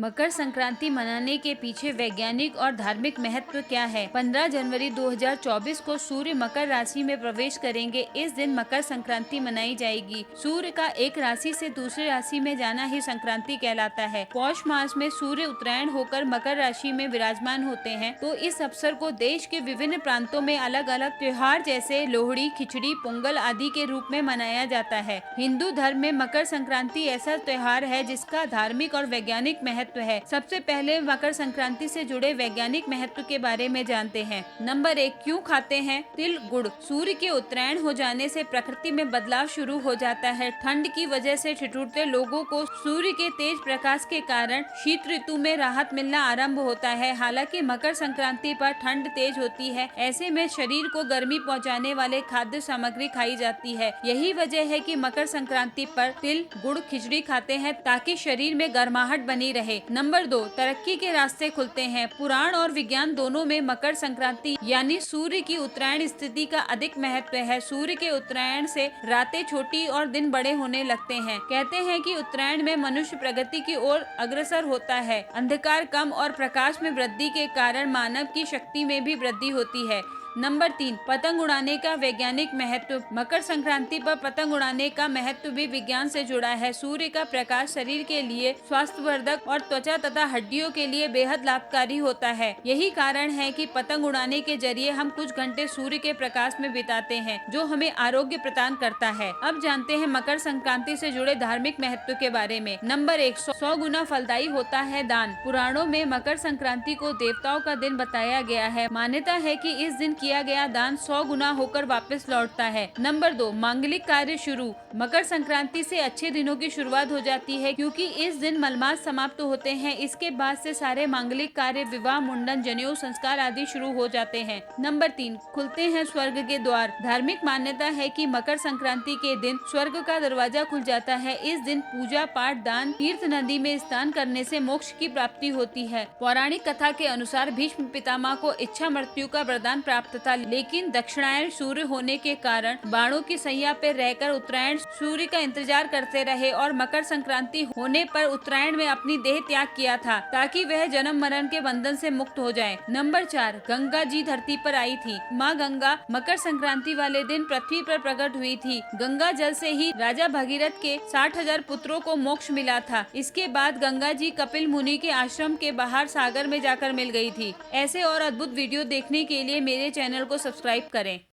मकर संक्रांति मनाने के पीछे वैज्ञानिक और धार्मिक महत्व क्या है? 15 जनवरी 2024 को सूर्य मकर राशि में प्रवेश करेंगे। इस दिन मकर संक्रांति मनाई जाएगी। सूर्य का एक राशि से दूसरी राशि में जाना ही संक्रांति कहलाता है। पौष मास में सूर्य उत्तरायण होकर मकर राशि में विराजमान होते हैं, तो इस अवसर को देश के विभिन्न प्रांतों में अलग अलग त्योहार जैसे लोहड़ी, खिचड़ी, पोंगल आदि के रूप में मनाया जाता है। हिंदू धर्म में मकर संक्रांति ऐसा त्योहार है जिसका धार्मिक और वैज्ञानिक महत्व है। सबसे पहले मकर संक्रांति से जुड़े वैज्ञानिक महत्व के बारे में जानते हैं। नंबर 1, क्यों खाते हैं तिल गुड़? सूर्य के उत्तरायण हो जाने से प्रकृति में बदलाव शुरू हो जाता है। ठंड की वजह से ठिठुरते लोगों को सूर्य के तेज प्रकाश के कारण शीत ऋतु में राहत मिलना आरंभ होता है। हालांकि मकर संक्रांति पर ठंड तेज होती है, ऐसे में शरीर को गर्मी पहुंचाने वाले खाद्य सामग्री खाई जाती है। यही वजह है कि मकर संक्रांति पर तिल गुड़ खिचड़ी खाते हैं ताकि शरीर में गर्माहट बनी रहे। नंबर 2, तरक्की के रास्ते खुलते हैं। पुराण और विज्ञान दोनों में मकर संक्रांति यानी सूर्य की उत्तरायण स्थिति का अधिक महत्व है। सूर्य के उत्तरायण से रातें छोटी और दिन बड़े होने लगते हैं। कहते हैं कि उत्तरायण में मनुष्य प्रगति की ओर अग्रसर होता है। अंधकार कम और प्रकाश में वृद्धि के कारण मानव की शक्ति में भी वृद्धि होती है। नंबर 3, पतंग उड़ाने का वैज्ञानिक महत्व। मकर संक्रांति पर पतंग उड़ाने का महत्व भी विज्ञान से जुड़ा है। सूर्य का प्रकाश शरीर के लिए स्वास्थ्यवर्धक और त्वचा तथा हड्डियों के लिए बेहद लाभकारी होता है। यही कारण है कि पतंग उड़ाने के जरिए हम कुछ घंटे सूर्य के प्रकाश में बिताते हैं, जो हमें आरोग्य प्रदान करता है। अब जानते हैं मकर संक्रांति से जुड़े धार्मिक महत्व के बारे में। नंबर 1, 100 गुना फलदायी होता है दान। पुराणों में मकर संक्रांति को देवताओं का दिन बताया गया है। मान्यता है कि इस दिन किया गया दान 100 गुना होकर वापस लौटता है। नंबर 2, मांगलिक कार्य शुरू। मकर संक्रांति से अच्छे दिनों की शुरुआत हो जाती है, क्योंकि इस दिन मलमास समाप्त होते हैं। इसके बाद से सारे मांगलिक कार्य, विवाह, मुंडन, जनेऊ संस्कार आदि शुरू हो जाते हैं। नंबर 3, खुलते हैं स्वर्ग के द्वार। धार्मिक मान्यता है कि मकर संक्रांति के दिन स्वर्ग का दरवाजा खुल जाता है। इस दिन पूजा पाठ, दान, तीर्थ नदी में स्नान करने से मोक्ष की प्राप्ति होती है। पौराणिक कथा के अनुसार भीष्म पितामह को इच्छा मृत्यु का वरदान प्राप्त था, लेकिन दक्षिणायन सूर्य होने के कारण बाणों की सैया पर रहकर उत्तरायण सूर्य का इंतजार करते रहे और मकर संक्रांति होने पर उत्तरायण में अपनी देह त्याग किया था, ताकि वह जन्म मरण के बंधन से मुक्त हो जाए। नंबर 4, गंगा जी धरती पर आई थी। माँ गंगा मकर संक्रांति वाले दिन पृथ्वी पर प्रकट हुई थी। गंगा जल से ही राजा भगीरथ के 60,000 पुत्रों को मोक्ष मिला था। इसके बाद गंगा जी कपिल मुनि के आश्रम के बाहर सागर में जाकर मिल गई थी। ऐसे और अद्भुत वीडियो देखने के लिए मेरे चैनल को सब्सक्राइब करें।